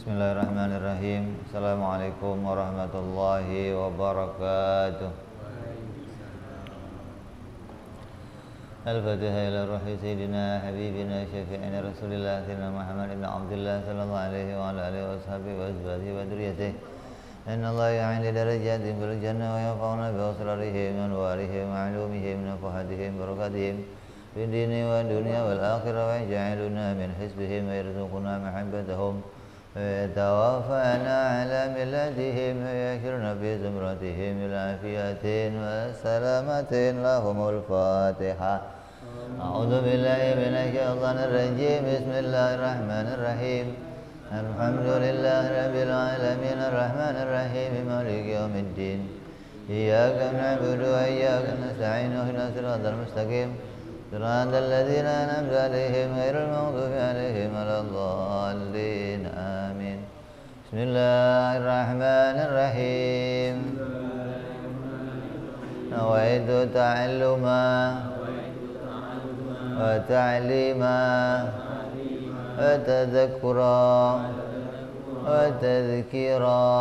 Bismillahirrahmanirrahim. Assalamualaikum warahmatullahi wabarakatuh. Al-Fatihah ila ruhi Sayyidina Habibina Syafi'ina Rasulillah Sayyidina Muhammad ibn Abdullah sallallahu alaihi wa ala alihi wa sahbihi wa azwajihi wa dhurriyyatihi. Inna Allah ya'ali darajatin fil jannah wa yanfa'una bi asrarihim wa anwarihim wa 'ulumihim wa nafahatihim barakatihim fid dini wa dunya wal akhirah wa yaj'aluna min hizbihim wa yarzuquna mahabbatahum ويتوفانا على ملتهم ويحشرنا في زمرتهم بالعافية والسلامة لهم الفاتحة. أعوذ بالله من الشيطان الرجيم. بسم الله الرحمن الرحيم. الحمد لله رب العالمين الرحمن الرحيم مالك يوم الدين. إياك نعبد وإياك نستعين اهدنا الصراط المستقيم صراط الذين أنعمت عليهم غير المغضوب عليهم ولا الضالين آمين. بسم الله الرحمن الرحيم. نويت تعلما وتعليما وتذكرا وتذكيرا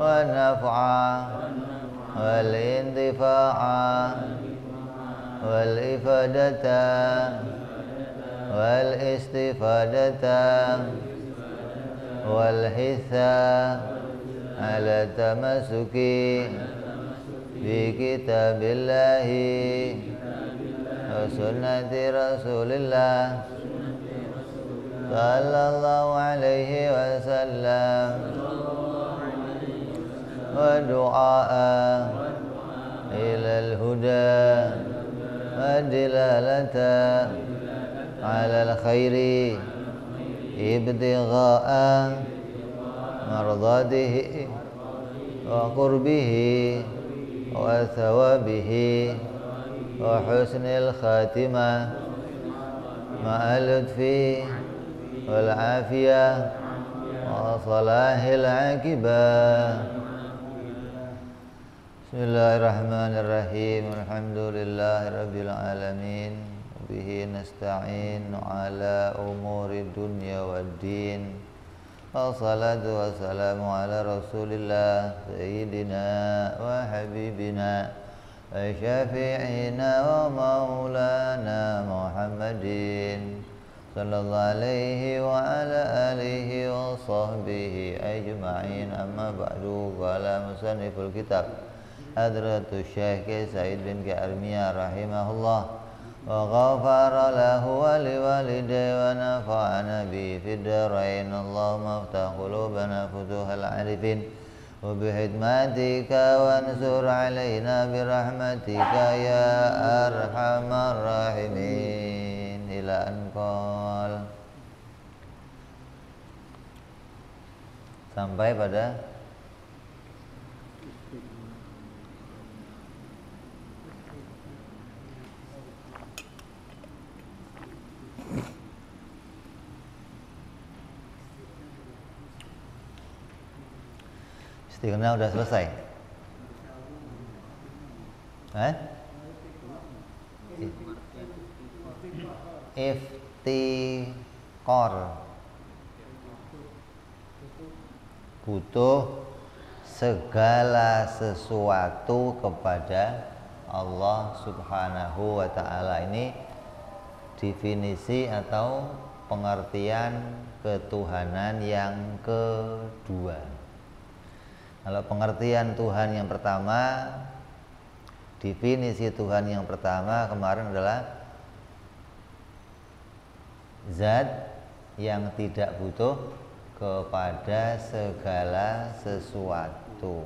ونفعا والانتفاعا والإفادة والاستفادة والحثا على التمسك بكتاب الله وسنة رسول الله صلى الله عليه وسلم ودعاء إلى الهدى والدلالة على الخير ابتغاء مرضاته وقربه وثوابه وحسن الخاتمة مع اللطف والعافية وصلاح العاقبة. Bismillahirrahmanirrahim. Alhamdulillahirabbil alamin. Bihi nasta'in ala umuri dunya waddin. Wassalatu wassalamu ala Rasulillah sayyidina wa habibina wa syafi'ina wa maulana Muhammadin sallallahu alaihi wa ala alihi wa sahbihi ajma'in. Amma ba'du. Qala musanniful kitab Hadratus Syekh Said bin Armiyah rahimahullah wa ghafara lahu wa liwalidayhi wa nafa'ana bi fid darain. Allahumma aftah qulubana futuhal arifin wa bihidmatika wansur alaina birahmatika ya arhamar rahimin. Ila anqal, sampai pada istighna. Udah selesai? Iftiqor, butuh segala sesuatu kepada Allah Subhanahu wa ta'ala. Ini definisi atau pengertian ketuhanan yang kedua. Kalau pengertian Tuhan yang pertama, definisi Tuhan yang pertama kemarin adalah zat yang tidak butuh kepada segala sesuatu.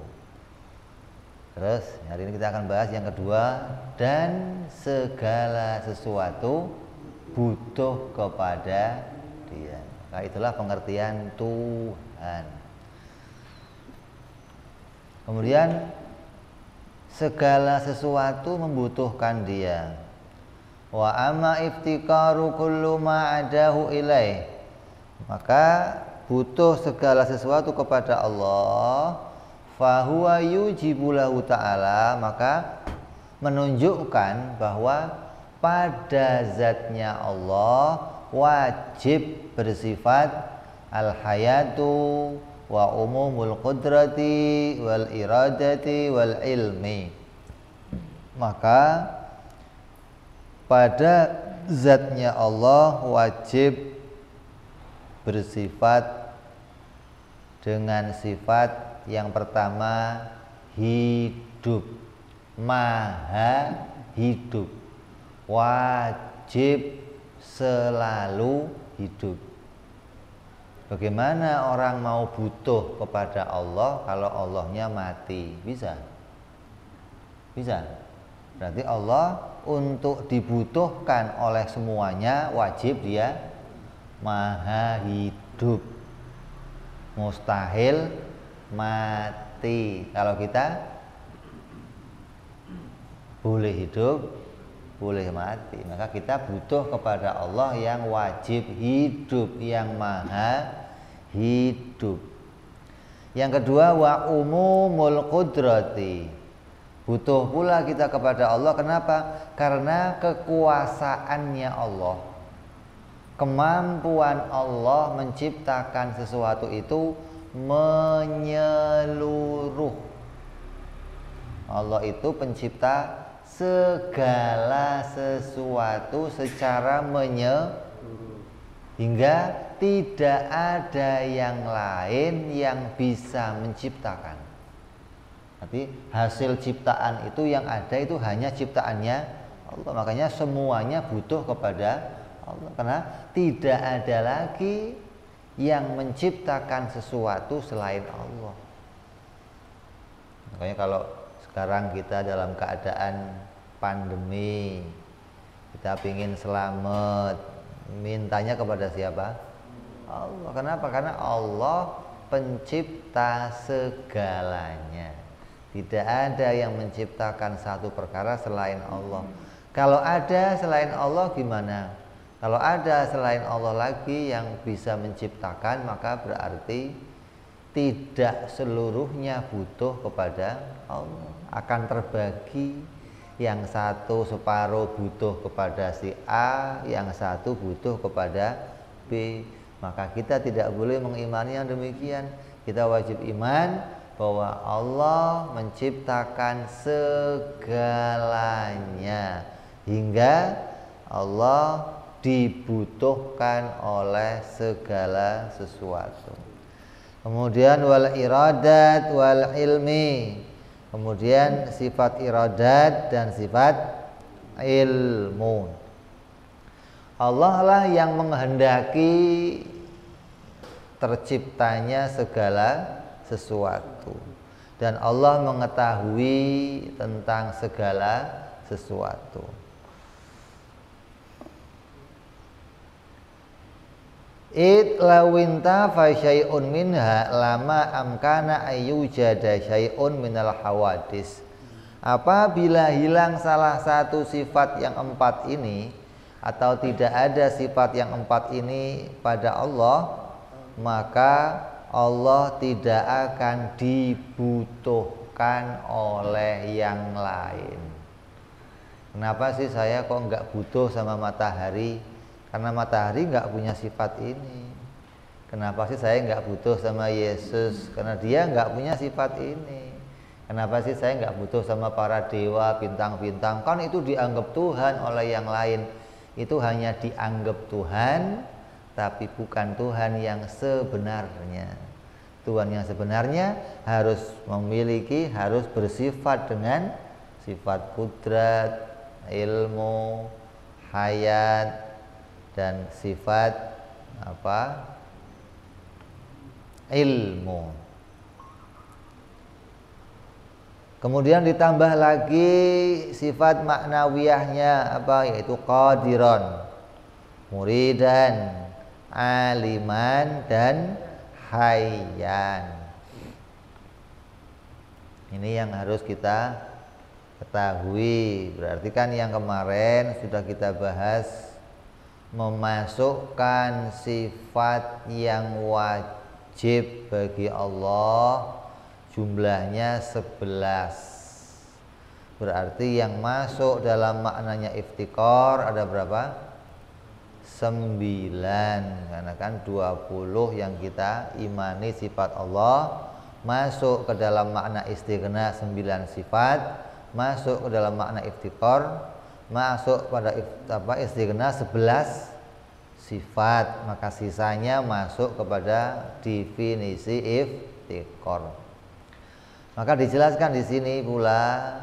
Terus hari ini kita akan bahas yang kedua, dan segala sesuatu butuh kepada Dia. Nah, itulah pengertian Tuhan. Kemudian segala sesuatu membutuhkan Dia. Wa amma iftiqaru kullu ma adahu ilaih, maka butuh segala sesuatu kepada Allah, fahuwa yujibu lahu ta'ala, maka menunjukkan bahwa pada zatnya Allah wajib bersifat al-hayatu wa umumul qudrati wal iradati wal ilmi. Maka pada zatnya Allah wajib bersifat dengan sifat yang pertama hidup, maha hidup, wajib selalu hidup. Bagaimana orang mau butuh kepada Allah kalau Allahnya mati? Bisa? Bisa. Berarti Allah untuk dibutuhkan oleh semuanya wajib dia maha hidup. Mustahil mati. Kalau kita boleh hidup, boleh mati. Maka kita butuh kepada Allah yang wajib hidup, yang maha hidup. Yang kedua, wa umumul qudrati. Butuh pula kita kepada Allah. Kenapa? Karena kekuasaannya Allah, kemampuan Allah menciptakan sesuatu itu menyeluruh. Allah itu pencipta segala sesuatu secara menyeluruh, hingga tidak ada yang lain yang bisa menciptakan. Tapi hasil ciptaan itu yang ada itu hanya ciptaannya Allah. Makanya semuanya butuh kepada Allah, karena tidak ada lagi yang menciptakan sesuatu selain Allah. Makanya kalau sekarang kita dalam keadaan pandemi, kita ingin selamat, mintanya kepada siapa? Allah. Kenapa? Karena Allah pencipta segalanya. Tidak ada yang menciptakan satu perkara selain Allah. Kalau ada selain Allah gimana? Kalau ada selain Allah lagi yang bisa menciptakan, maka berarti tidak seluruhnya butuh kepada Allah. Akan terbagi, yang satu separuh butuh kepada si A, yang satu butuh kepada B. Maka kita tidak boleh mengimani yang demikian. Kita wajib iman bahwa Allah menciptakan segalanya, hingga Allah dibutuhkan oleh segala sesuatu. Kemudian wal iradat wal ilmi. Kemudian sifat iradat dan sifat ilmu. Allah lah yang menghendaki terciptanya segala sesuatu, dan Allah mengetahui tentang segala sesuatu. It lawinta fa syai'un minha lama amkana ayyujada syai'un minal hawadis. Apabila hilang salah satu sifat yang empat ini, atau tidak ada sifat yang empat ini pada Allah, maka Allah tidak akan dibutuhkan oleh yang lain. Kenapa sih saya kok nggak butuh sama matahari? Karena matahari nggak punya sifat ini. Kenapa sih saya nggak butuh sama Yesus? Karena dia nggak punya sifat ini. Kenapa sih saya nggak butuh sama para dewa, bintang-bintang? Kan itu dianggap Tuhan oleh yang lain. Itu hanya dianggap Tuhan, tapi bukan Tuhan yang sebenarnya. Tuhan yang sebenarnya harus memiliki, harus bersifat dengan sifat kudrat, ilmu, hayat, dan sifat apa? Ilmu. Kemudian ditambah lagi sifat maknawiyahnya apa? Yaitu qadiran, muridan, aliman, dan hayyan. Ini yang harus kita ketahui. Berarti kan yang kemarin sudah kita bahas, memasukkan sifat yang wajib bagi Allah jumlahnya 11. Berarti yang masuk dalam maknanya iftikar ada berapa? karena kan 20 yang kita imani sifat Allah, masuk ke dalam makna istighna 9 sifat, masuk ke dalam makna iftikor, masuk pada istighna 11 sifat, maka sisanya masuk kepada definisi iftikor. Maka dijelaskan di sini pula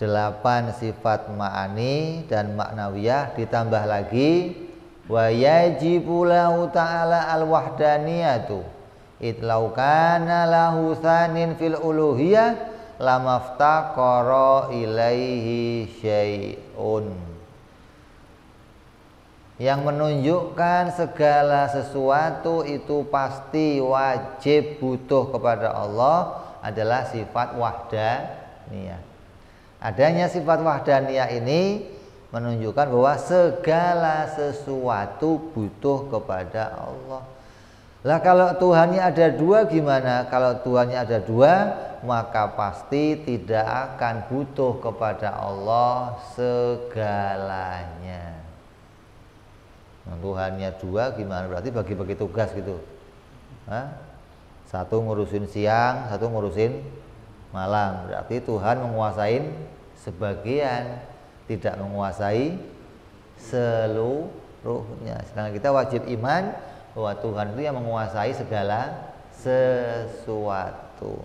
8 sifat ma'ani dan ma'nawiyah, ditambah lagi wa yajibu lahu ta'ala al-wahdaniyatu itlau kana lahu tsanin fil uluhiyah lamaftaqara ilaihi syai'un, yang menunjukkan segala sesuatu itu pasti wajib butuh kepada Allah adalah sifat wahdaniyah. Adanya sifat wahdaniyah ini menunjukkan bahwa segala sesuatu butuh kepada Allah. Lah kalau Tuhannya ada 2 gimana? Kalau Tuhannya ada 2, maka pasti tidak akan butuh kepada Allah segalanya. Nah, Tuhannya 2 gimana? Berarti bagi-bagi tugas gitu. Hah? Satu ngurusin siang, satu ngurusin malam. Berarti Tuhan menguasai sebagian, tidak menguasai seluruhnya. Sekarang kita wajib iman bahwa Tuhan itu yang menguasai segala sesuatu.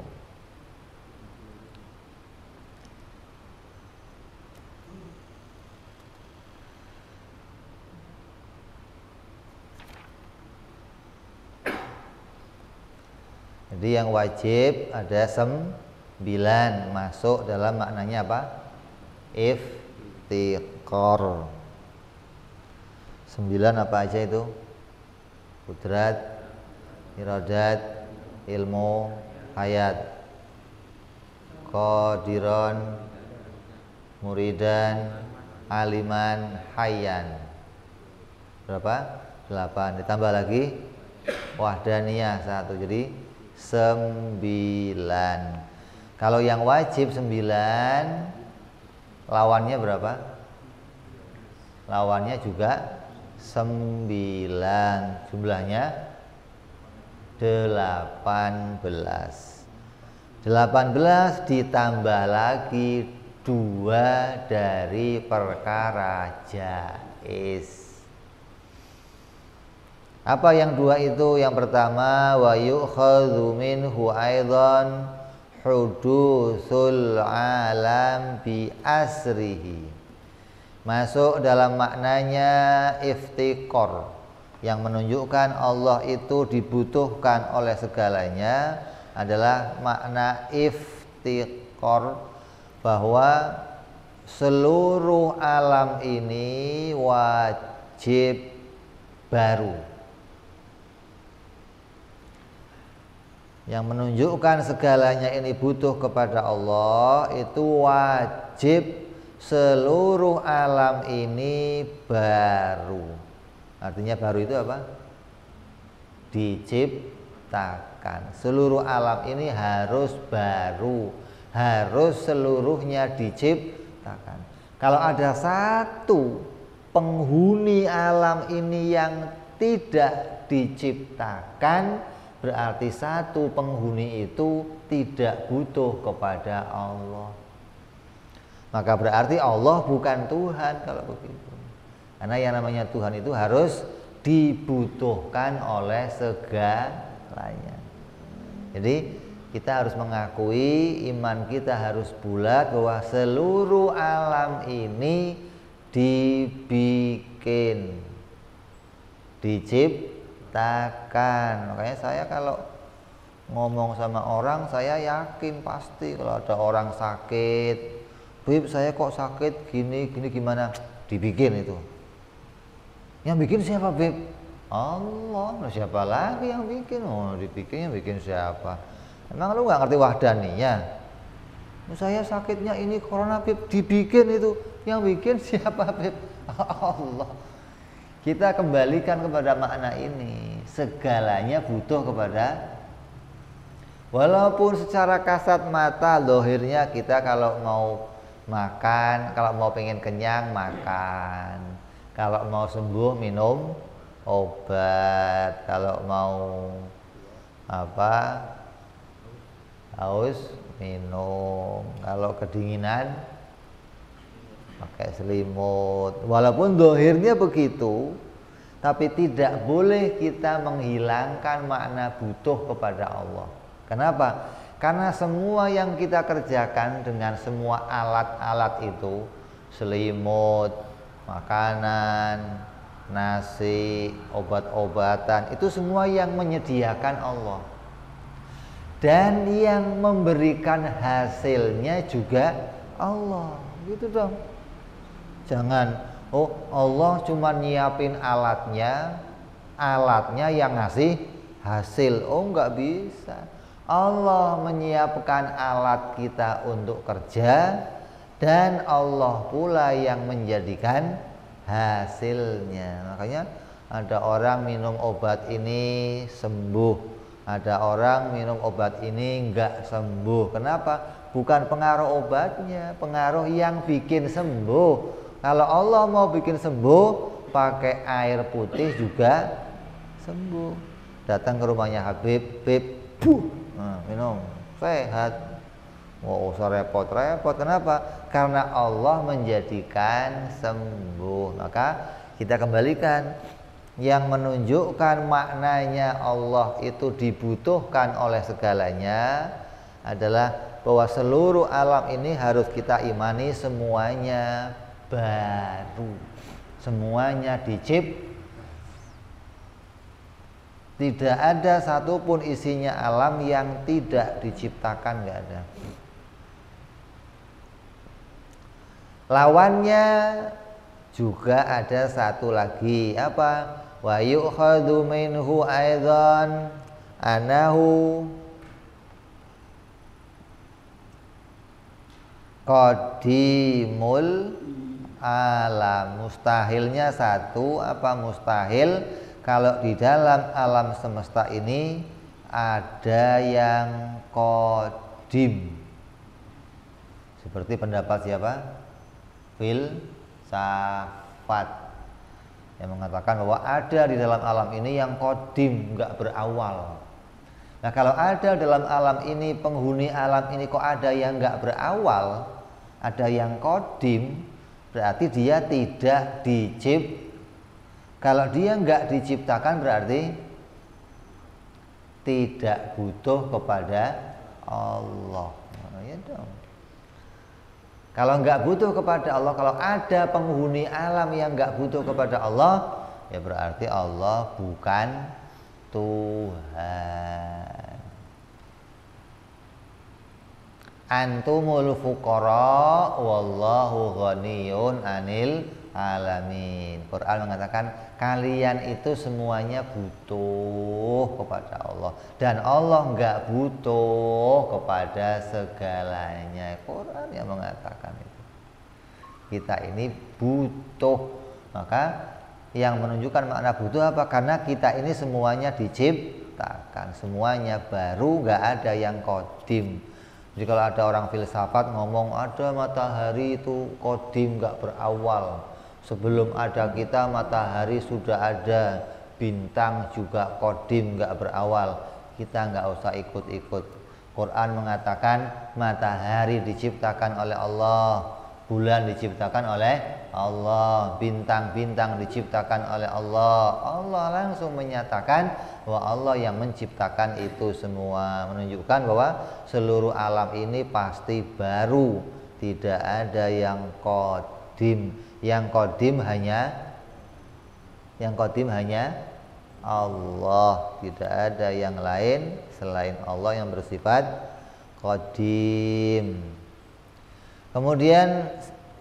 Jadi yang wajib ada 9 masuk dalam maknanya apa? Iftikor. 9 apa aja itu? Kudrat, iradat, ilmu, hayat, qadiron, muridan, aliman, hayyan. Berapa? 8. Ditambah lagi wahdaniyah 1. Jadi 9. Kalau yang wajib 9, lawannya berapa? Lawannya juga 9. Jumlahnya 18. 18 ditambah lagi 2 dari perkara jaiz. Apa yang 2 itu? Yang pertama wa yu'khadhu minhu aidan hudusul alam bi asrihi. Masuk dalam maknanya iftikor, yang menunjukkan Allah itu dibutuhkan oleh segalanya adalah makna iftikor, bahwa seluruh alam ini wajib baru. Yang menunjukkan segalanya ini butuh kepada Allah itu wajib seluruh alam ini baru. Artinya baru itu apa? Diciptakan. Seluruh alam ini harus baru, harus seluruhnya diciptakan. Kalau ada satu penghuni alam ini yang tidak diciptakan, berarti satu penghuni itu tidak butuh kepada Allah. Maka berarti Allah bukan Tuhan kalau begitu. Karena yang namanya Tuhan itu harus dibutuhkan oleh segalanya. Jadi kita harus mengakui, iman kita harus bulat bahwa seluruh alam ini dibikin, diciptakan. Makanya saya kalau ngomong sama orang, saya yakin pasti kalau ada orang sakit, Bib saya kok sakit gini gimana, dibikin itu. Yang bikin siapa, Bib? Allah. Nah, siapa lagi yang bikin? Oh, dibikin, yang bikin siapa? Emang lu nggak ngerti wahdaniyah? Saya sakitnya ini corona, Bib, dibikin itu. Yang bikin siapa, Bib? Allah. Kita kembalikan kepada makna ini. Segalanya butuh kepada, walaupun secara kasat mata dohirnya kita kalau mau makan, kalau mau pengen kenyang makan, Kalau mau sembuh minum obat, kalau mau haus minum, kalau kedinginan pakai selimut. Walaupun dohirnya begitu, tapi tidak boleh kita menghilangkan makna butuh kepada Allah. Kenapa? Karena semua yang kita kerjakan dengan semua alat-alat itu, selimut, makanan, nasi, obat-obatan, itu semua yang menyediakan Allah. Dan yang memberikan hasilnya juga Allah. Gitu dong. Jangan, oh Allah cuma nyiapin alatnya yang ngasih hasil. Oh enggak bisa. Allah menyiapkan alat kita untuk kerja, dan Allah pula yang menjadikan hasilnya. Makanya ada orang minum obat ini sembuh, ada orang minum obat ini enggak sembuh. Kenapa? Bukan pengaruh obatnya, pengaruh yang bikin sembuh. Kalau Allah mau bikin sembuh, pakai air putih juga sembuh. Datang ke rumahnya Habib, minum, sehat. Oh, usah repot-repot. Kenapa? Karena Allah menjadikan sembuh. Maka kita kembalikan, yang menunjukkan maknanya Allah itu dibutuhkan oleh segalanya adalah bahwa seluruh alam ini harus kita imani semuanya baru, semuanya diciptakan. Tidak ada satupun isinya alam yang tidak diciptakan, nggak ada. Lawannya juga ada satu lagi, apa? Wa yu'khadhu minhu aidan anahu qadimul alam. Mustahilnya satu, apa mustahil? Kalau di dalam alam semesta ini ada yang qadim. Seperti pendapat siapa? Filsafat, yang mengatakan bahwa ada di dalam alam ini yang qadim, enggak berawal. Nah, kalau ada dalam alam ini, penghuni alam ini kok ada yang enggak berawal, ada yang qadim, berarti dia tidak diciptakan. Kalau dia enggak diciptakan berarti tidak butuh kepada Allah. Ya dong. Kalau enggak butuh kepada Allah, kalau ada penghuni alam yang enggak butuh kepada Allah, ya berarti Allah bukan Tuhan. Antumul fuqara wallahu ghaniyun 'anil alamin. Quran mengatakan kalian itu semuanya butuh kepada Allah, dan Allah enggak butuh kepada segalanya. Quran yang mengatakan itu. Kita ini butuh. Maka yang menunjukkan makna butuh apa? Karena kita ini semuanya diciptakan, semuanya baru, enggak ada yang qadim. Jadi kalau ada orang filsafat ngomong ada matahari itu qadim, enggak berawal. Sebelum ada kita matahari sudah ada, bintang juga qadim, enggak berawal. Kita enggak usah ikut-ikut. Quran mengatakan matahari diciptakan oleh Allah, bulan diciptakan oleh Allah, bintang-bintang diciptakan oleh Allah. Allah langsung menyatakan bahwa Allah yang menciptakan itu semua, menunjukkan bahwa seluruh alam ini pasti baru, tidak ada yang qadim. Yang qadim hanya Allah, tidak ada yang lain selain Allah yang bersifat qadim. Kemudian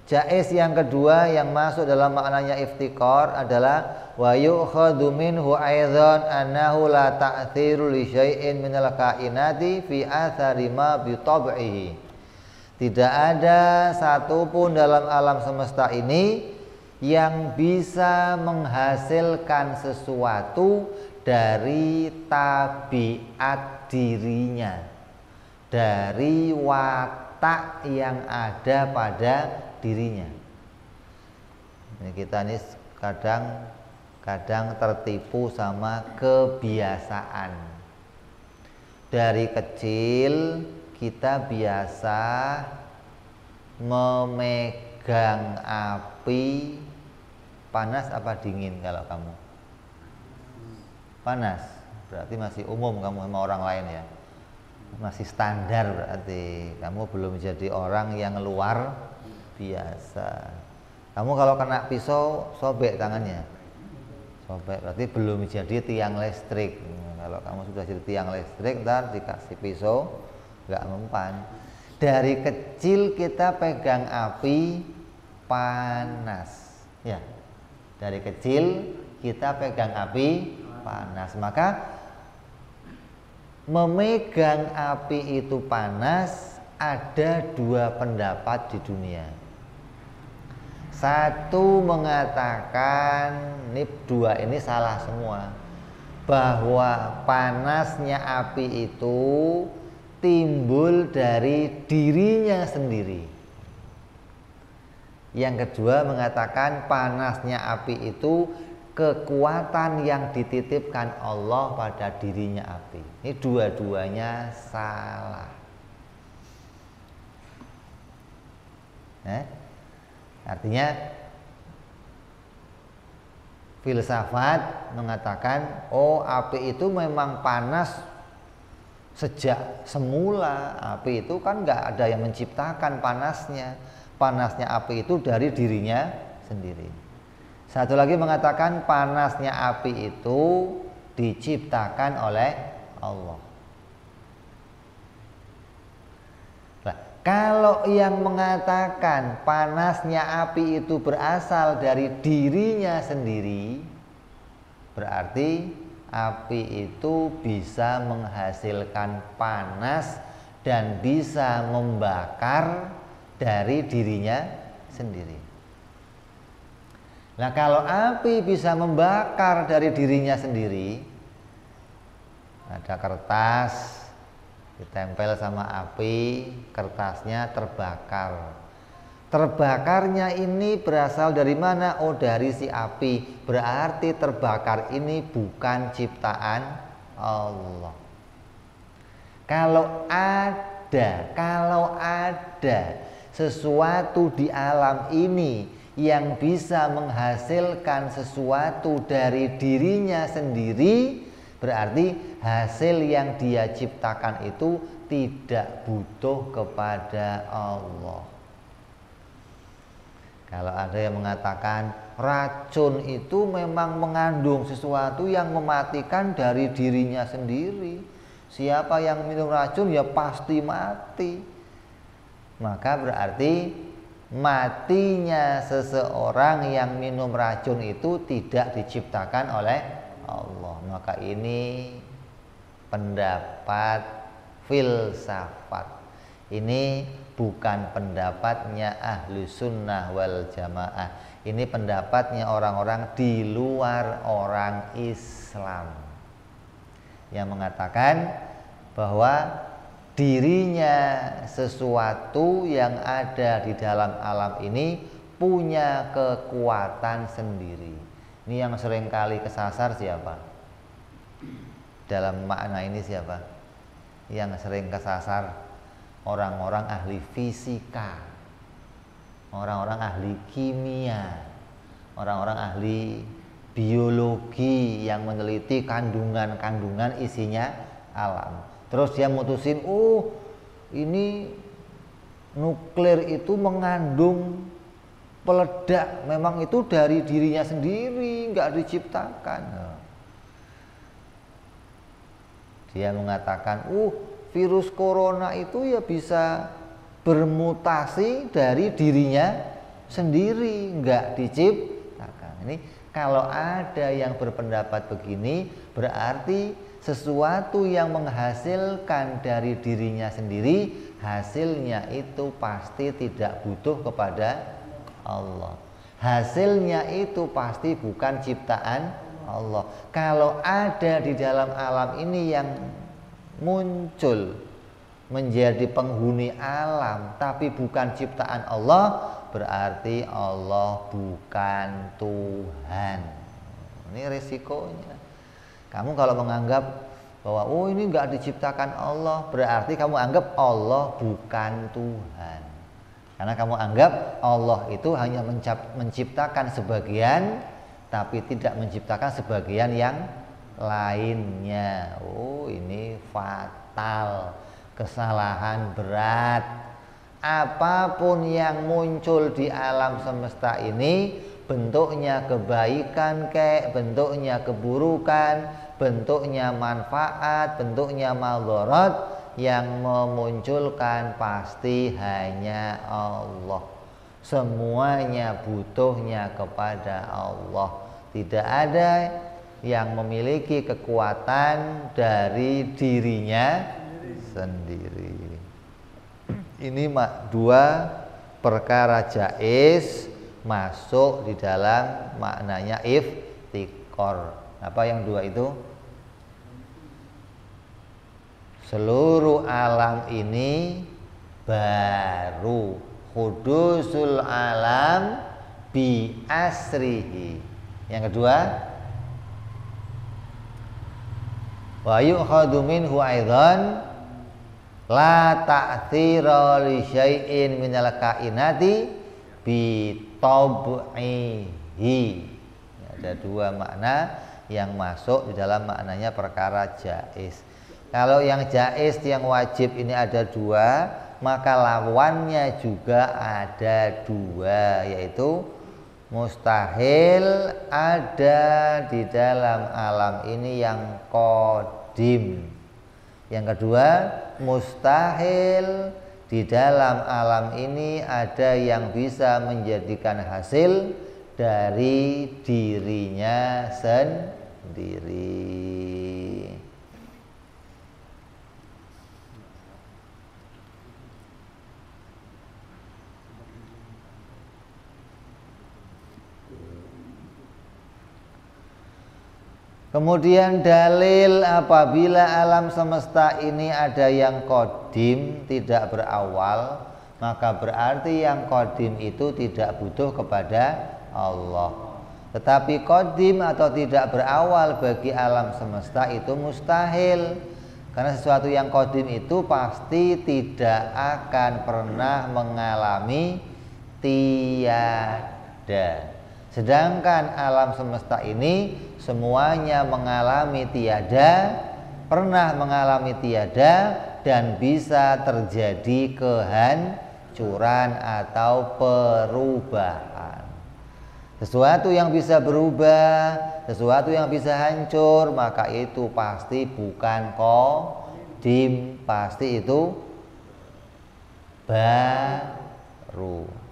jaiz yang kedua yang masuk dalam maknanya iftikar adalah wa yu'khadhu minhu aidzan annahu la ta'thiru li syai'in minal kainati fi athari ma bi tab'ihi. Tidak ada satupun dalam alam semesta ini yang bisa menghasilkan sesuatu dari tabiat dirinya, dari watak yang ada pada dirinya. Ini kita ini kadang tertipu sama kebiasaan. Dari kecil kita biasa memegang api. Panas apa dingin kalau kamu? Panas. Berarti masih umum kamu sama orang lain ya. Masih standar berarti. Kamu belum jadi orang yang luar biasa. Kamu kalau kena pisau sobek tangannya. Sobek berarti belum jadi tiang listrik. Kalau kamu sudah jadi tiang listrik, ntar dikasih pisau nggak mempan. Dari kecil kita pegang api panas. Ya. Dari kecil kita pegang api panas, maka memegang api itu panas ada dua pendapat di dunia. Satu mengatakan, dua ini salah semua, bahwa panasnya api itu timbul dari dirinya sendiri. Yang kedua mengatakan panasnya api itu kekuatan yang dititipkan Allah pada dirinya api. Ini dua-duanya salah. Artinya filsafat mengatakan, oh api itu memang panas sejak semula. Api itu kan nggak ada yang menciptakan panasnya. Panasnya api itu dari dirinya sendiri. Satu lagi mengatakan panasnya api itu diciptakan oleh Allah. Nah, kalau yang mengatakan panasnya api itu berasal dari dirinya sendiri, berarti api itu bisa menghasilkan panas dan bisa membakar dari dirinya sendiri. Nah, kalau api bisa membakar dari dirinya sendiri, ada kertas ditempel sama api, kertasnya terbakar. Terbakarnya ini berasal dari mana? Oh, dari si api. Berarti terbakar ini bukan ciptaan Allah. Kalau ada sesuatu di alam ini yang bisa menghasilkan sesuatu dari dirinya sendiri, berarti hasil yang dia ciptakan itu tidak butuh kepada Allah. Kalau ada yang mengatakan racun itu memang mengandung sesuatu yang mematikan dari dirinya sendiri, siapa yang minum racun ya pasti mati, maka berarti matinya seseorang yang minum racun itu tidak diciptakan oleh Allah. Maka ini pendapat filsafat. Ini bukan pendapatnya ahlu sunnah wal jamaah. Ini pendapatnya orang-orang di luar orang Islam yang mengatakan bahwa dirinya sesuatu yang ada di dalam alam ini punya kekuatan sendiri. Ini yang sering kali kesasar siapa? Dalam makna ini siapa? Yang sering kesasar orang-orang ahli fisika, orang-orang ahli kimia, orang-orang ahli biologi yang meneliti kandungan-kandungan isinya alam. Terus dia mutusin, oh ini nuklir itu mengandung peledak, memang itu dari dirinya sendiri, nggak diciptakan. Dia mengatakan, virus corona itu ya bisa bermutasi dari dirinya sendiri, nggak diciptakan. Ini kalau ada yang berpendapat begini, berarti sesuatu yang menghasilkan dari dirinya sendiri, hasilnya itu pasti tidak butuh kepada Allah. Hasilnya itu pasti bukan ciptaan Allah. Kalau ada di dalam alam ini yang muncul menjadi penghuni alam tapi bukan ciptaan Allah, berarti Allah bukan Tuhan. Ini risikonya. Kamu kalau menganggap bahwa oh ini nggak diciptakan Allah, berarti kamu anggap Allah bukan Tuhan. Karena kamu anggap Allah itu hanya menciptakan sebagian, tapi tidak menciptakan sebagian yang lainnya. Oh ini fatal, kesalahan berat. Apapun yang muncul di alam semesta ini, bentuknya kebaikan bentuknya keburukan, bentuknya manfaat, bentuknya madharat, yang memunculkan pasti hanya Allah. Semuanya butuhnya kepada Allah. Tidak ada yang memiliki kekuatan dari dirinya sendiri. Ini dua perkara jaiz masuk di dalam maknanya iftikor. Apa yang dua itu? Seluruh alam ini baru, hudusul alam bi asrihi. Yang kedua, wa yu'khadhu minhu aidan la ta'thira li syai'in minal kainati bi tab'ihi. Ada dua makna yang masuk di dalam maknanya perkara jaiz. Kalau yang jaiz, yang wajib ini ada dua, maka lawannya juga ada dua, yaitu mustahil ada di dalam alam ini yang qadim. Yang kedua, mustahil di dalam alam ini ada yang bisa menjadikan hasil dari dirinya sendiri. Kemudian dalil apabila alam semesta ini ada yang qadim, tidak berawal, maka berarti yang qadim itu tidak butuh kepada Allah. Tetapi qadim atau tidak berawal bagi alam semesta itu mustahil. Karena sesuatu yang qadim itu pasti tidak akan pernah mengalami tiada. Sedangkan alam semesta ini semuanya mengalami tiada, pernah mengalami tiada, dan bisa terjadi kehancuran atau perubahan. Sesuatu yang bisa berubah, sesuatu yang bisa hancur, maka itu pasti bukan qadim, pasti itu baru.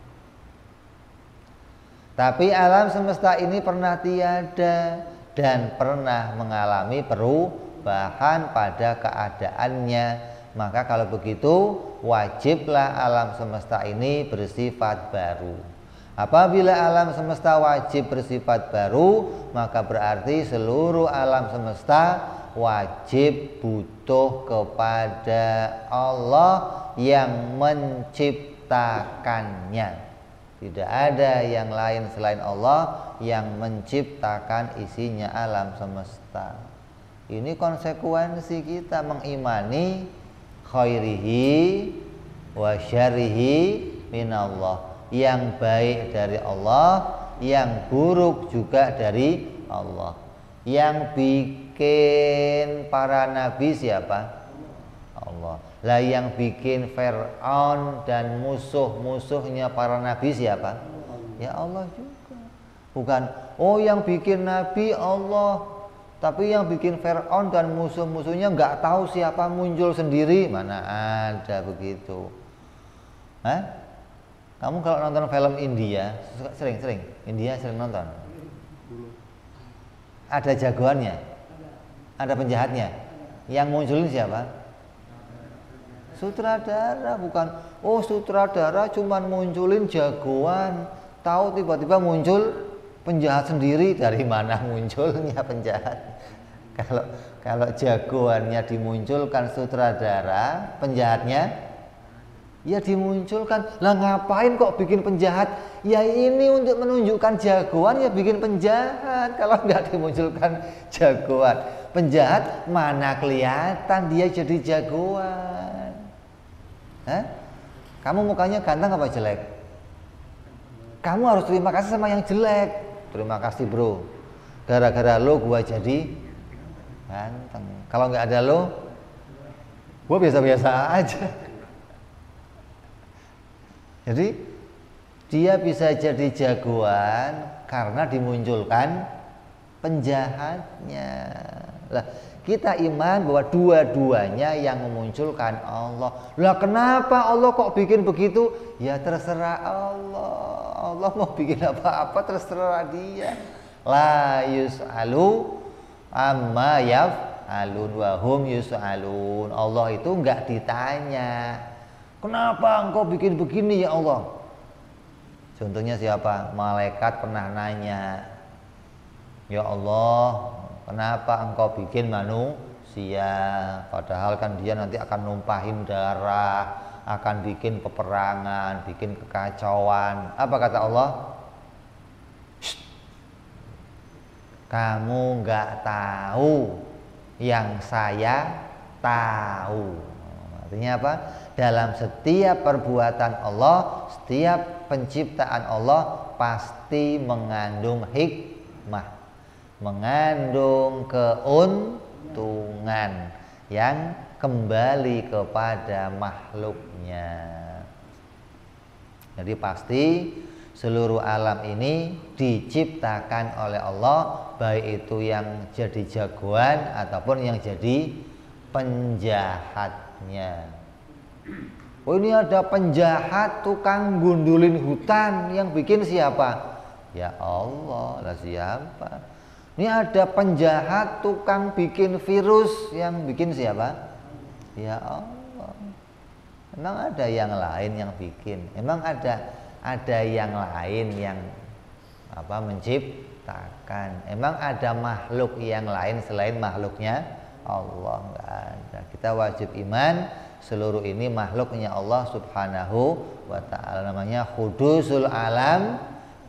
Tapi alam semesta ini pernah tiada dan pernah mengalami perubahan pada keadaannya. Maka kalau begitu wajiblah alam semesta ini bersifat baru. Apabila alam semesta wajib bersifat baru, maka berarti seluruh alam semesta wajib butuh kepada Allah yang menciptakannya. Tidak ada yang lain selain Allah yang menciptakan isinya alam semesta. Ini konsekuensi kita mengimani khairihi wa syarihi minallah. Yang baik dari Allah, yang buruk juga dari Allah. Yang bikin para nabi siapa? Allah. Lah yang bikin Fir'aun dan musuh-musuhnya para nabi siapa? Ya Allah juga. Bukan, oh yang bikin nabi Allah, tapi yang bikin Fir'aun dan musuh-musuhnya nggak tahu siapa, muncul sendiri. Mana ada begitu? Hah? Kamu kalau nonton film India, sering India sering nonton. Ada jagoannya, ada penjahatnya. Yang munculin siapa? Sutradara, bukan. Oh sutradara cuman munculin jagoan, tahu tiba-tiba muncul penjahat sendiri. Dari mana munculnya penjahat? Kalau jagoannya dimunculkan sutradara, penjahatnya Ya dimunculkan. Lah ngapain kok bikin penjahat? Ya ini untuk menunjukkan jagoan, ya bikin penjahat. Kalau nggak dimunculkan jagoan, penjahat mana kelihatan dia jadi jagoan. Hah? Kamu mukanya ganteng apa jelek? Kamu harus terima kasih sama yang jelek. Terima kasih bro, gara-gara lo gua jadi ganteng. Kalau nggak ada lo, gua biasa-biasa aja. Jadi dia bisa jadi jagoan karena dimunculkan penjahatnya. Lah, kita iman bahwa dua-duanya yang memunculkan Allah. Lah kenapa Allah kok bikin begitu? Ya terserah Allah. Allah mau bikin apa-apa terserah dia. La yus'alu amma yaf'alun wa hum yus'alun. Allah itu enggak ditanya. Kenapa engkau bikin begini ya Allah? Contohnya siapa? Malaikat pernah nanya, ya Allah, kenapa engkau bikin manusia? Padahal kan dia nanti akan numpahin darah, akan bikin peperangan, bikin kekacauan. Apa kata Allah? Shh, kamu nggak tahu yang saya tahu. Artinya apa? Dalam setiap perbuatan Allah, setiap penciptaan Allah pasti mengandung hikmah, mengandung keuntungan yang kembali kepada makhluknya. Jadi pasti seluruh alam ini diciptakan oleh Allah, baik itu yang jadi jagoan ataupun yang jadi penjahatnya. Oh ini ada penjahat tukang gundulin hutan, yang bikin siapa? Ya Allah. Lah siapa? Ini ada penjahat tukang bikin virus, yang bikin siapa? Ya Allah. Emang ada yang lain yang bikin? Emang ada yang lain yang menciptakan? Emang ada makhluk yang lain selain makhluknya Allah? Enggak ada. Kita wajib iman seluruh ini makhluknya Allah Subhanahu wa ta'ala. Namanya hudusul alam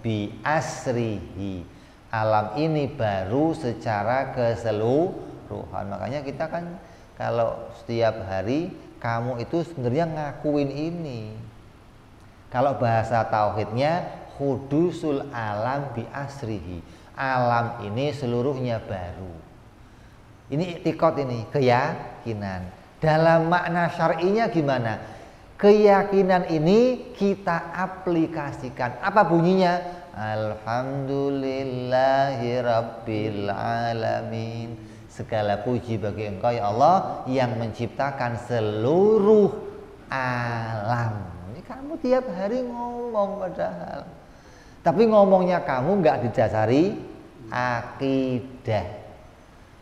bi asrihi. Alam ini baru secara keseluruhan. Makanya kita kan kalau setiap hari kamu itu sebenarnya ngakuin ini. Kalau bahasa tauhidnya hudusul alam bi asrihi. Alam ini seluruhnya baru. Ini i'tiqad, ini keyakinan. Dalam makna syar'inya gimana? Keyakinan ini kita aplikasikan. Apa bunyinya? Alhamdulillahirabbil alamin. Segala puji bagi Engkau ya Allah yang menciptakan seluruh alam. Ini kamu tiap hari ngomong padahal. Tapi ngomongnya kamu nggak didasari akidah.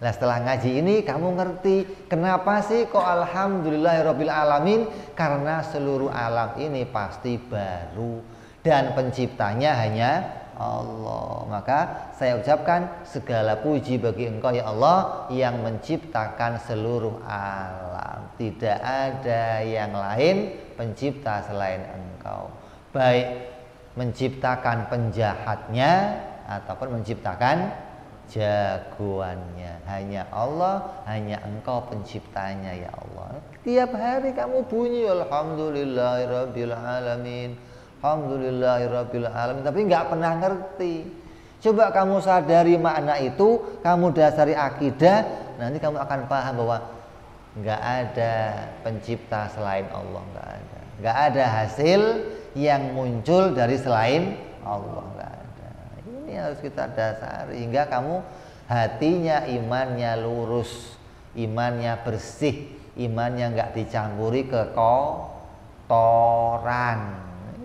Nah setelah ngaji ini kamu ngerti kenapa sih kok alhamdulillahirabbil alamin? Karena seluruh alam ini pasti baru dan penciptanya hanya Allah. Maka saya ucapkan segala puji bagi Engkau ya Allah yang menciptakan seluruh alam. Tidak ada yang lain pencipta selain Engkau. Baik menciptakan penjahatnya ataupun menciptakan jagoannya. Hanya Allah, hanya Engkau penciptanya ya Allah. Tiap hari kamu bunyi alhamdulillahirabbil alamin, alhamdulillahirabbil alamin, tapi nggak pernah ngerti. Coba kamu sadari makna itu, kamu dasari akidah, nanti kamu akan paham bahwa nggak ada pencipta selain Allah, nggak ada hasil yang muncul dari selain Allah, nggak ada. Ini harus kita dasari hingga kamu hatinya imannya lurus, imannya bersih, imannya nggak dicampuri kekotoran.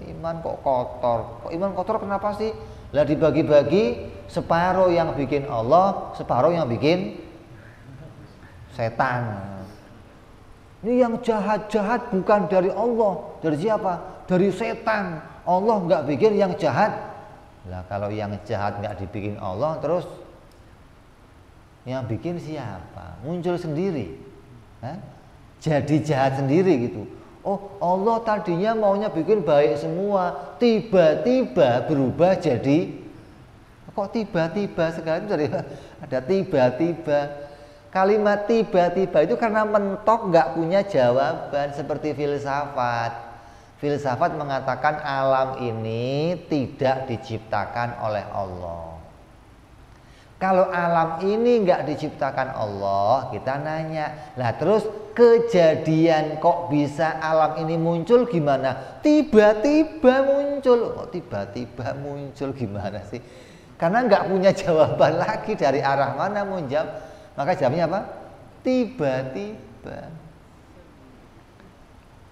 Iman kok kotor? Kok iman kotor kenapa sih? Lah dibagi-bagi, separuh yang bikin Allah, separuh yang bikin setan. Ini yang jahat-jahat bukan dari Allah, dari siapa? Dari setan. Allah nggak bikin yang jahat. Lah kalau yang jahat nggak dibikin Allah, terus yang bikin siapa? Muncul sendiri, jadi jahat sendiri gitu. Oh, Allah tadinya maunya bikin baik semua, tiba-tiba berubah jadi, kok tiba-tiba sekali dari ada tiba-tiba. Kalimat tiba-tiba itu karena mentok nggak punya jawaban, seperti filsafat. Filsafat mengatakan alam ini tidak diciptakan oleh Allah. Kalau alam ini nggak diciptakan Allah, kita nanya, lah terus kejadian kok bisa alam ini muncul gimana? Tiba-tiba muncul, kok tiba-tiba muncul gimana sih? Karena nggak punya jawaban lagi dari arah mana mau jawab, maka jawabnya apa? Tiba-tiba.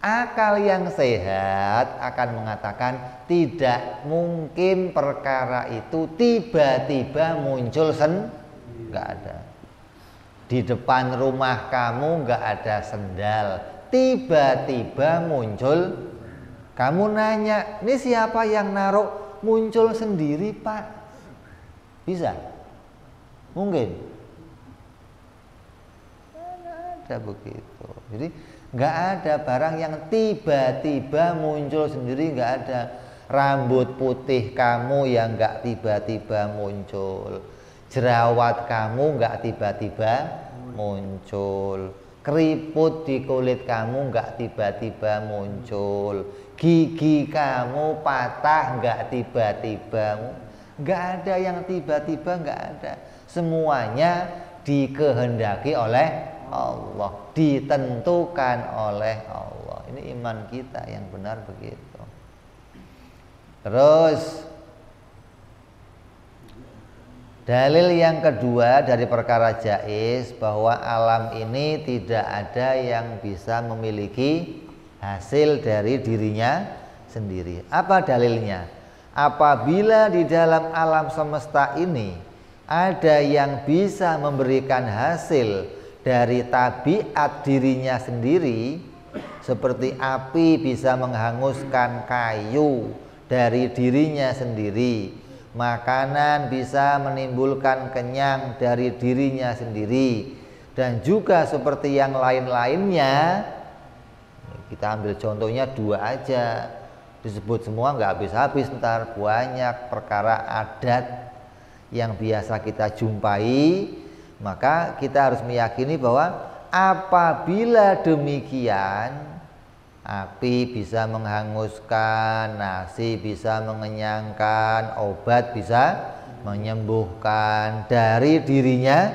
Akal yang sehat akan mengatakan tidak mungkin perkara itu tiba-tiba muncul nggak ada. Di depan rumah kamu nggak ada sendal, tiba-tiba muncul. Kamu nanya, ini siapa yang naruh? Muncul sendiri, Pak. Bisa? Mungkin? Nggak ada begitu. Jadi nggak ada barang yang tiba-tiba muncul sendiri, nggak ada. Rambut putih kamu yang nggak tiba-tiba muncul, jerawat kamu nggak tiba-tiba muncul, keriput di kulit kamu nggak tiba-tiba muncul, gigi kamu patah nggak tiba-tiba, nggak ada yang tiba-tiba, nggak ada. Semuanya dikehendaki oleh Allah, ditentukan oleh Allah. Ini iman kita yang benar begitu. Terus dalil yang kedua dari perkara jaiz, bahwa alam ini tidak ada yang bisa memiliki hasil dari dirinya sendiri. Apa dalilnya? Apabila di dalam alam semesta ini ada yang bisa memberikan hasil dari tabiat dirinya sendiri, seperti api bisa menghanguskan kayu dari dirinya sendiri, makanan bisa menimbulkan kenyang dari dirinya sendiri, dan juga seperti yang lain-lainnya. Kita ambil contohnya dua aja, disebut semua nggak habis-habis, ntar banyak perkara adat yang biasa kita jumpai. Maka kita harus meyakini bahwa apabila demikian, api bisa menghanguskan, nasi bisa mengenyangkan, obat bisa menyembuhkan dari dirinya,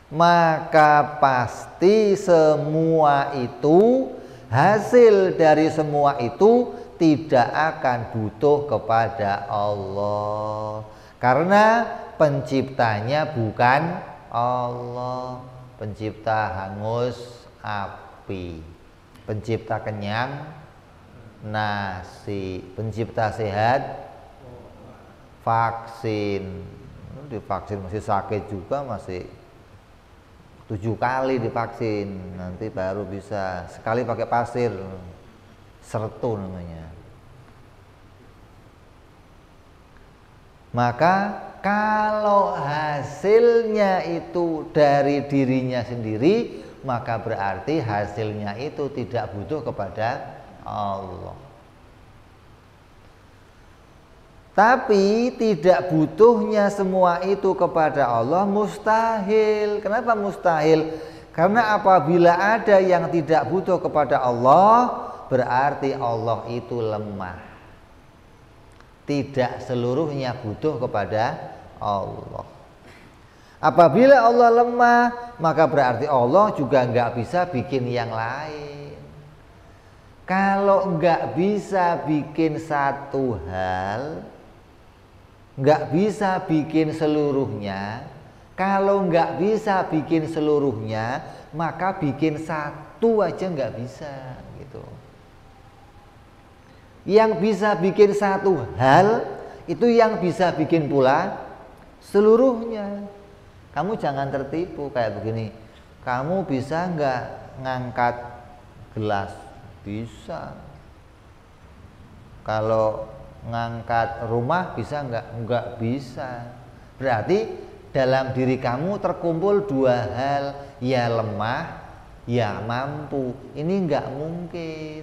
maka pasti semua itu, hasil dari semua itu tidak akan butuh kepada Allah, karena penciptanya bukan Allah. Pencipta hangus api, pencipta kenyang nasi, pencipta sehat vaksin. Divaksin masih sakit juga, masih 7 kali divaksin, nanti baru bisa sekali pakai pasir, sertu namanya. Maka kalau hasilnya itu dari dirinya sendiri, maka berarti hasilnya itu tidak butuh kepada Allah. Tapi tidak butuhnya semua itu kepada Allah mustahil. Kenapa mustahil? Karena apabila ada yang tidak butuh kepada Allah, berarti Allah itu lemah. Tidak seluruhnya butuh kepada Allah. Apabila Allah lemah, maka berarti Allah juga nggak bisa bikin yang lain. Kalau nggak bisa bikin satu hal, nggak bisa bikin seluruhnya. Kalau nggak bisa bikin seluruhnya, maka bikin satu aja nggak bisa gitu. Yang bisa bikin satu hal itu yang bisa bikin pula seluruhnya. Kamu jangan tertipu kayak begini. Kamu bisa nggak ngangkat gelas? Bisa. Kalau ngangkat rumah bisa nggak? Nggak bisa. Berarti dalam diri kamu terkumpul dua hal, ya lemah, Ya mampu. Ini nggak mungkin.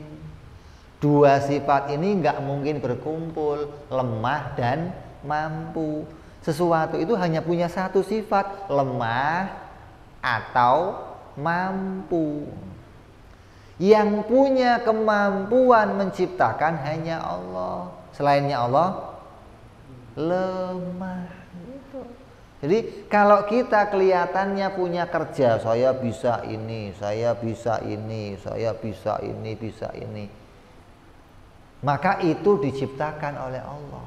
Dua sifat ini nggak mungkin berkumpul, lemah dan mampu. Sesuatu itu hanya punya satu sifat, lemah atau mampu. Yang punya kemampuan menciptakan hanya Allah. Selainnya Allah lemah. Gitu. Jadi kalau kita kelihatannya punya kerja, saya bisa ini, saya bisa ini, saya bisa ini, bisa ini, maka itu diciptakan oleh Allah.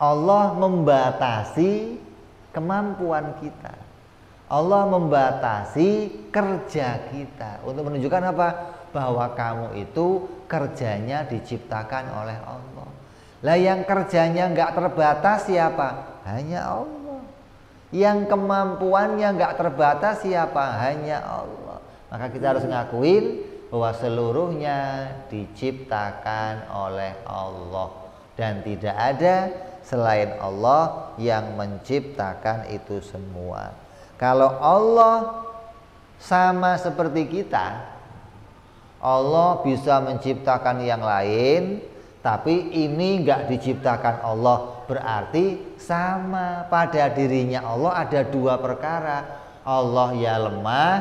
Allah membatasi kemampuan kita. Allah membatasi kerja kita untuk menunjukkan apa? Bahwa kamu itu kerjanya diciptakan oleh Allah. Lah yang kerjanya nggak terbatas siapa? Hanya Allah. Yang kemampuannya nggak terbatas siapa? Hanya Allah. Maka kita harus ngakuin bahwa seluruhnya diciptakan oleh Allah dan tidak ada selain Allah yang menciptakan itu semua. Kalau Allah sama seperti kita, Allah bisa menciptakan yang lain, tapi ini enggak diciptakan Allah, berarti sama pada dirinya Allah ada dua perkara. Allah ya lemah,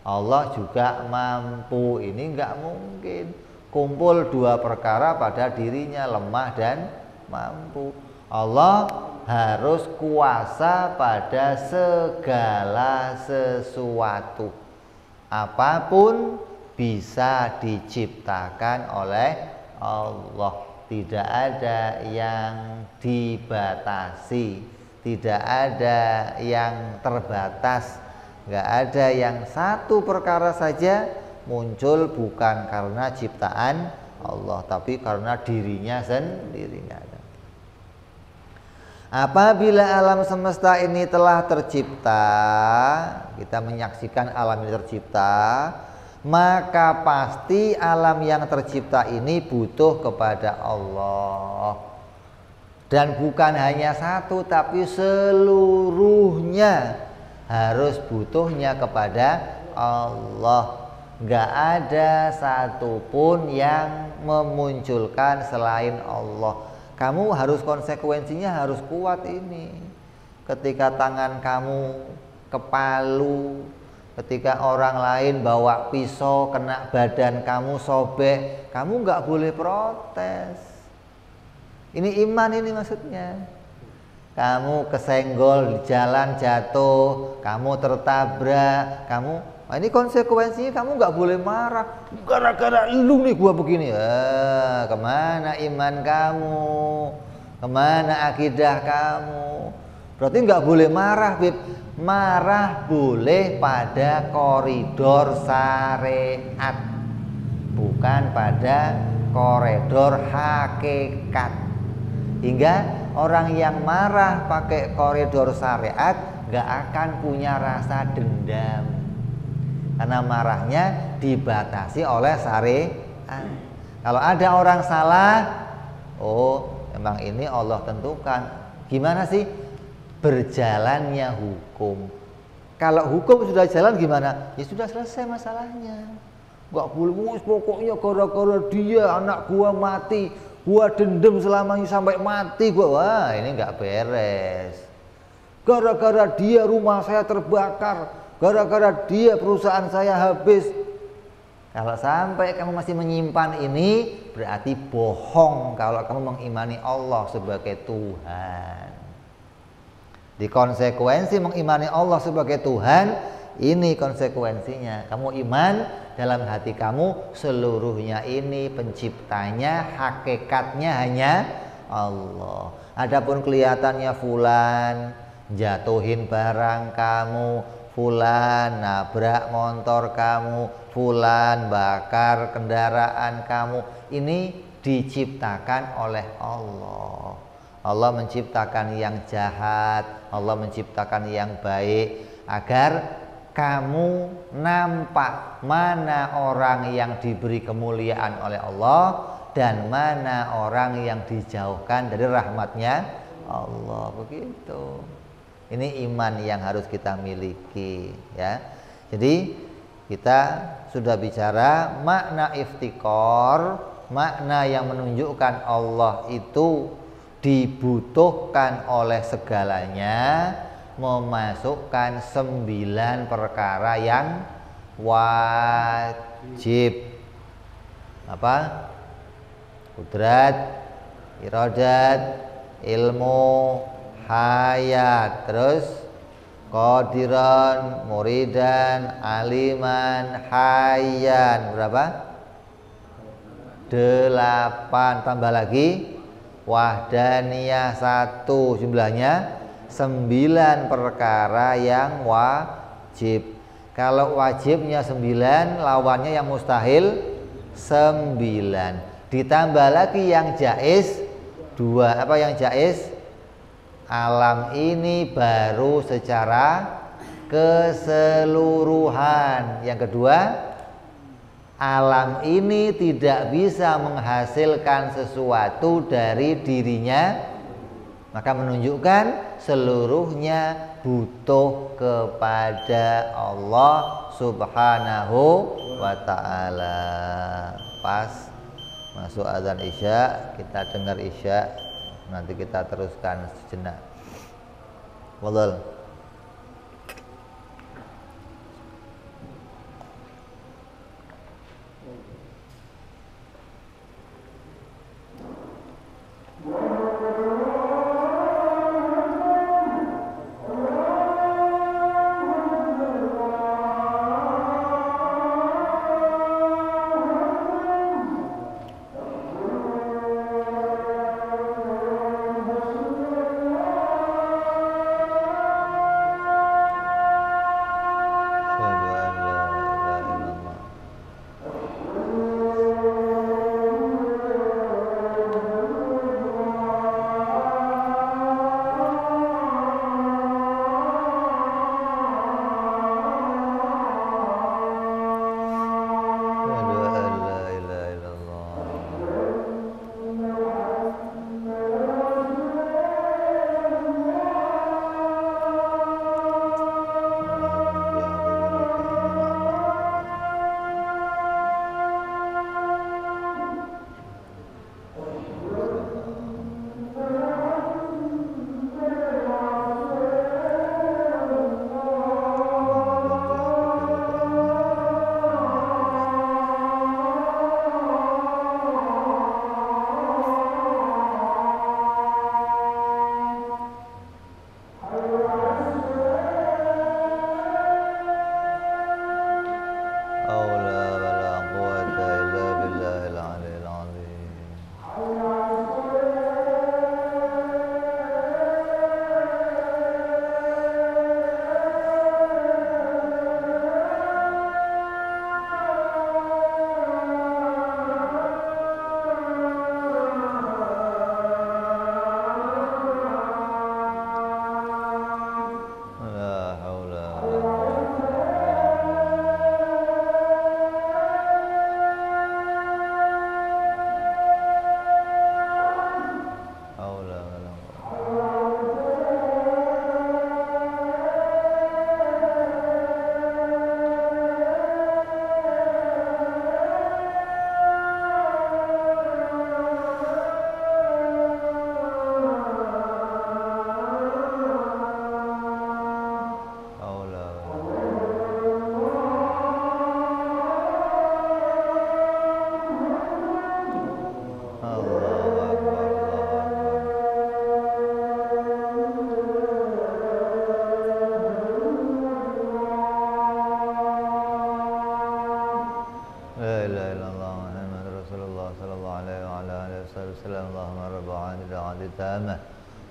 Allah juga mampu. Ini enggak mungkin kumpul dua perkara pada dirinya, lemah dan mampu. Allah harus kuasa pada segala sesuatu. Apapun bisa diciptakan oleh Allah. Tidak ada yang dibatasi, tidak ada yang terbatas, nggak ada yang satu perkara saja muncul bukan karena ciptaan Allah, tapi karena dirinya sendiri. Apabila alam semesta ini telah tercipta, kita menyaksikan alam ini tercipta, maka pasti alam yang tercipta ini butuh kepada Allah. Dan bukan hanya satu, tapi seluruhnya harus butuhnya kepada Allah. Gak ada satupun yang memunculkan selain Allah. Kamu harus konsekuensinya harus kuat ini. Ketika tangan kamu kepalu, ketika orang lain bawa pisau kena badan kamu sobek, kamu nggak boleh protes. Ini iman ini maksudnya. Kamu kesenggol di jalan jatuh, kamu tertabrak, ini konsekuensinya kamu nggak boleh marah. Gara-gara lu nih gua begini. Kemana iman kamu? Kemana akidah kamu? Berarti nggak boleh marah, Bib. Marah boleh pada koridor syariat, bukan pada koridor hakikat. Hingga orang yang marah pakai koridor syariat nggak akan punya rasa dendam. Karena marahnya dibatasi oleh syariat. Kalau ada orang salah, memang ini Allah tentukan. Gimana sih berjalannya hukum? Kalau hukum sudah jalan gimana? Ya sudah selesai masalahnya. Gak boleh, pokoknya gara-gara dia anak gua mati, gua dendam selamanya sampai mati gua. Wah, ini nggak beres. Gara-gara dia rumah saya terbakar, gara-gara dia perusahaan saya habis. Kalau sampai kamu masih menyimpan ini, berarti bohong kalau kamu mengimani Allah sebagai Tuhan. Di konsekuensi mengimani Allah sebagai Tuhan, ini konsekuensinya. Kamu iman dalam hati kamu seluruhnya ini penciptanya, hakikatnya hanya Allah. Adapun kelihatannya fulan jatuhin barang kamu, fulan nabrak motor kamu, fulan bakar kendaraan kamu, ini diciptakan oleh Allah. Allah menciptakan yang jahat, Allah menciptakan yang baik, agar kamu nampak mana orang yang diberi kemuliaan oleh Allah dan mana orang yang dijauhkan dari rahmatnya Allah. Begitu. Ini iman yang harus kita miliki, ya. Jadi kita sudah bicara makna iftikor, makna yang menunjukkan Allah itu dibutuhkan oleh segalanya, memasukkan 9 perkara yang wajib. Apa? Kudrat, iradat, ilmu, hayat, terus qadiran, muridan, aliman, hayyan. Berapa? 8. Tambah lagi wahdaniyah 1. Jumlahnya 9 perkara yang wajib. Kalau wajibnya 9, lawannya yang mustahil 9. Ditambah lagi yang jaiz 2. Apa yang jaiz? Alam ini baru secara keseluruhan. Yang kedua, alam ini tidak bisa menghasilkan sesuatu dari dirinya, maka menunjukkan seluruhnya butuh kepada Allah Subhanahu wa ta'ala. Pas masuk azan Isya, kita dengar Isya, nanti kita teruskan sejenak. Wallah.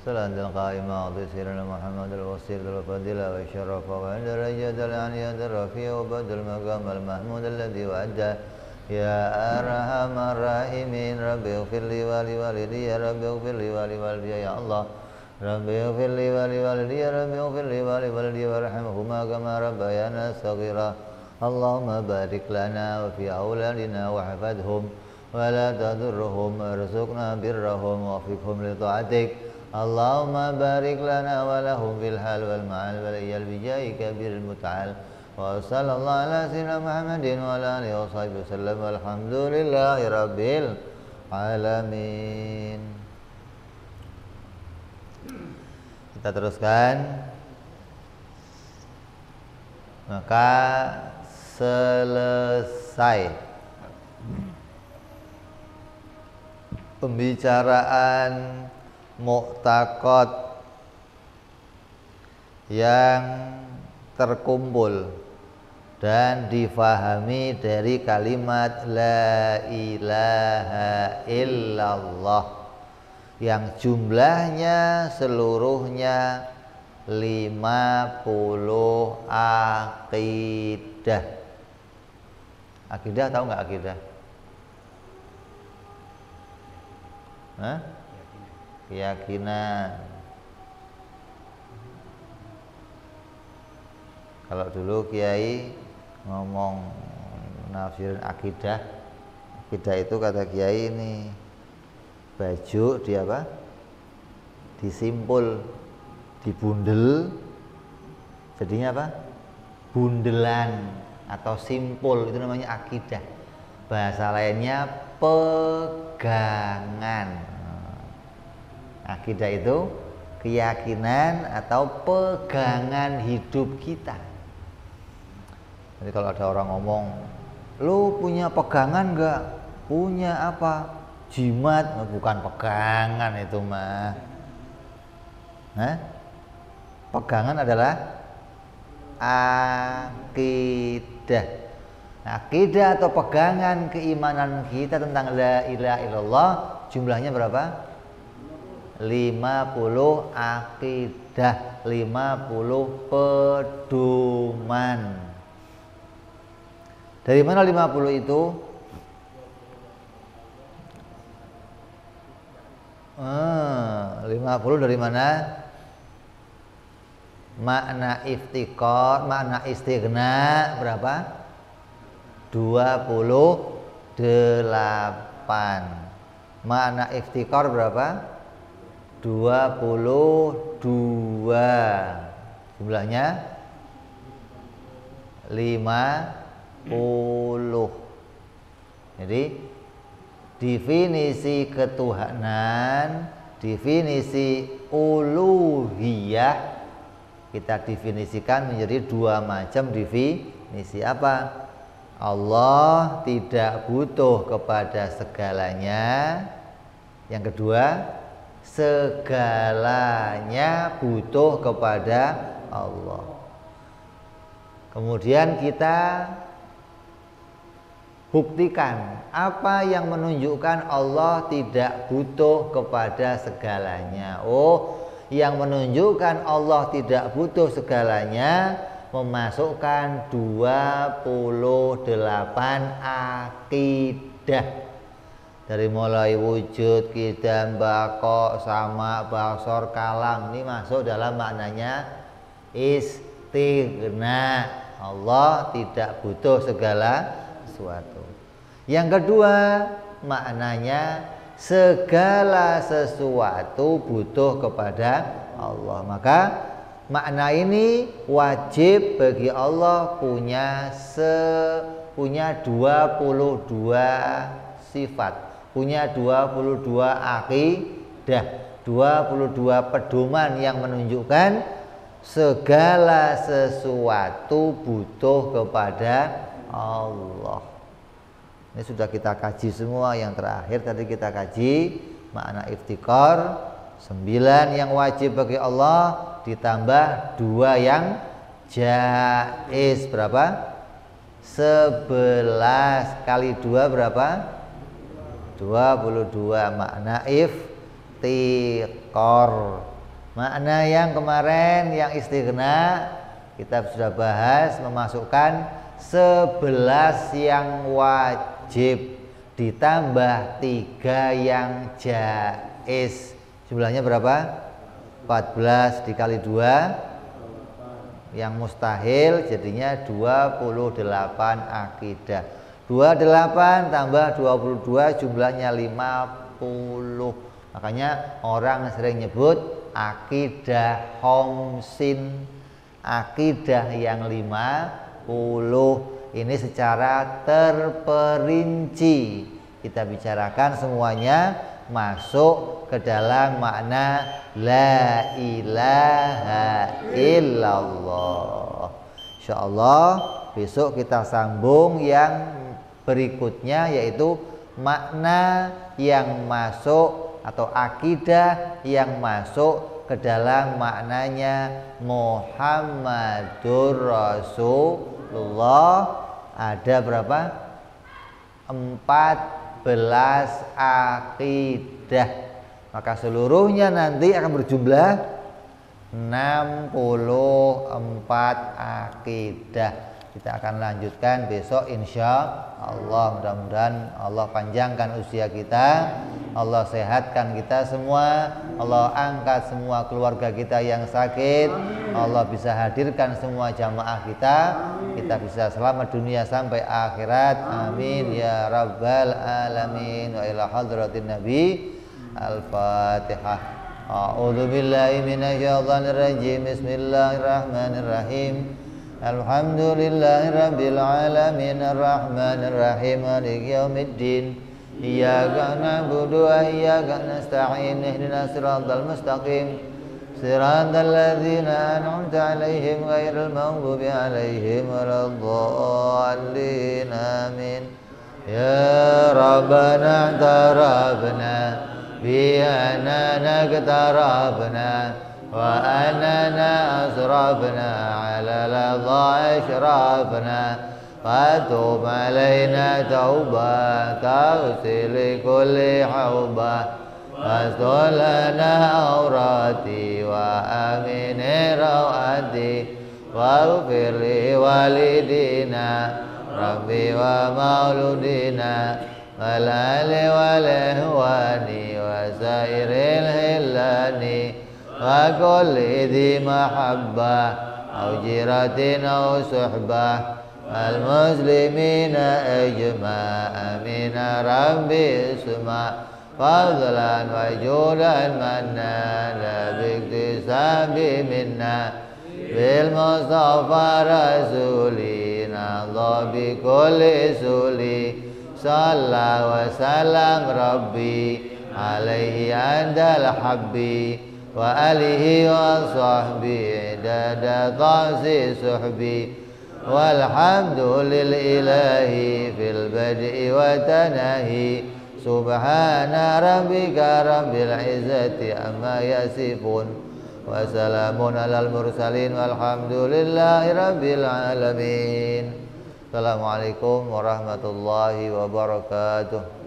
صلاة قائمة أعطي سيرنا محمد الوسيلة الفضيلة والشرف وعند درجة العليا الرفيع وبعد المقام المحمود الذي وعده يا أرحم الراحمين ربي اغفر لي ولوالدي يا ربي اغفر لي ولوالدي يا الله ربي اغفر لي ولوالدي يا ربي اغفر لي ولوالدي وارحمهما كما ربيانا صغيرا اللهم بارك لنا وفي أولادنا واحفظهم ولا تضرهم وارزقنا برهم ووفقهم لطاعتك Allahumma barik lana wa lahum fil hal wal ma'al wal iyal bijai kabiril muta'al wa sallallahu ala sayyidina Muhammadin wa ala alihi wa sahbihi wasallam walhamdulillahi rabbil alamin. Kita teruskan. Maka selesai pembicaraan mu'taqad yang terkumpul dan difahami dari kalimat la ilaha illallah yang jumlahnya seluruhnya 50 akidah. Akidah tahu nggak akidah? Hah? Keyakinan. Kalau dulu Kiai ngomong nafsirin akidah, akidah itu kata Kiai ini baju di apa? Disimpul, dibundel, jadinya apa? Bundelan atau simpul, itu namanya akidah. Bahasa lainnya pegangan. Akidah itu keyakinan atau pegangan hidup kita. Jadi kalau ada orang ngomong, lu punya pegangan enggak? Punya apa? Jimat. Bukan pegangan itu mah. Hah? Pegangan adalah akidah. Akidah atau pegangan keimanan kita tentang la ilaha illallah jumlahnya berapa? 50 akidah, 50 pedoman. Dari mana 50 itu? 50 dari mana? Makna iftikar, makna istighna berapa? 28. Makna iftikar berapa? 22. Jumlahnya 50. Jadi definisi ketuhanan, definisi uluhiyah kita definisikan menjadi dua macam definisi. Apa? Allah tidak butuh kepada segalanya. Yang kedua, segalanya butuh kepada Allah. Kemudian kita buktikan apa yang menunjukkan Allah tidak butuh kepada segalanya. Oh, yang menunjukkan Allah tidak butuh segalanya memasukkan 28 akidah. Dari mulai wujud, qidam, baqa, sama, basor, kalam, ini masuk dalam maknanya istighna. Allah tidak butuh segala sesuatu. Yang kedua, maknanya segala sesuatu butuh kepada Allah. Maka makna ini wajib bagi Allah punya 22 sifat, punya 22 akidah, 22 pedoman yang menunjukkan segala sesuatu butuh kepada Allah. Ini sudah kita kaji semua. Yang terakhir tadi kita kaji makna iftikar, 9 yang wajib bagi Allah ditambah 2 yang jaiz. Berapa? 11 kali 2 berapa? 22. Makna iftikar. Makna yang kemarin yang istighna kita sudah bahas, memasukkan 11 yang wajib ditambah 3 yang jaiz. Jumlahnya berapa? 14 dikali 2 yang mustahil, jadinya 28 akidah. 28 tambah 22 jumlahnya 50. Makanya orang sering nyebut akidah homsin, akidah yang 50. Ini secara terperinci kita bicarakan, semuanya masuk ke dalam makna la ilaha illallah. Insyaallah besok kita sambung yang berikutnya, yaitu makna yang masuk atau akidah yang masuk ke dalam maknanya Muhammadur Rasulullah. Ada berapa? 14 akidah. Maka seluruhnya nanti akan berjumlah 64 akidah. Kita akan lanjutkan besok insya Allah. Mudah-mudahan Allah panjangkan usia kita, Allah sehatkan kita semua, Allah angkat semua keluarga kita yang sakit, Allah bisa hadirkan semua jamaah kita bisa selamat dunia sampai akhirat. Amin ya rabbal alamin. Wa ila hadratin nabi. Al-Fatihah. A'udzu billahi minasyaitonir rajim. Bismillahirrahmanirrahim. Alhamdulillahi rabbil alamin. Arrahmanir rahim. Maliki yaumiddin. Iyyaka na'budu wa iyyaka nasta'in. Ihdinas siratal mustaqim. Siratal ladzina an'amta 'alaihim ghairil maghdubi 'alaihim waladdallin. Amin. Ya Rabbana tarabna bi anana tarabna wa anana asrafna 'ala ladha ashrafna fatub 'alaina tauba taghsil kulli hauba Fastolana aurati wa amini rawati wa ufirli walidina Rabbi wa mauludina walali walihwani wa sairil hillani wa kulli di mahabbah au jiratin au suhbah al-muslimina ijma' amina Rabbi isma' fadlan wa julan manna la biktisabi minna bil mustafa rasulina Allah bi kulli suli salla wa salam rabbi alaihi andal habbi wa alihi wa sahbi dada qasi suhbi walhamdulil ilahi fil bad'i wa tanahi Subhana rabbika rabbil izzati amma yasifun wa salamun alal mursalin walhamdulillahi rabbil alamin. Assalamualaikum warahmatullahi wabarakatuh.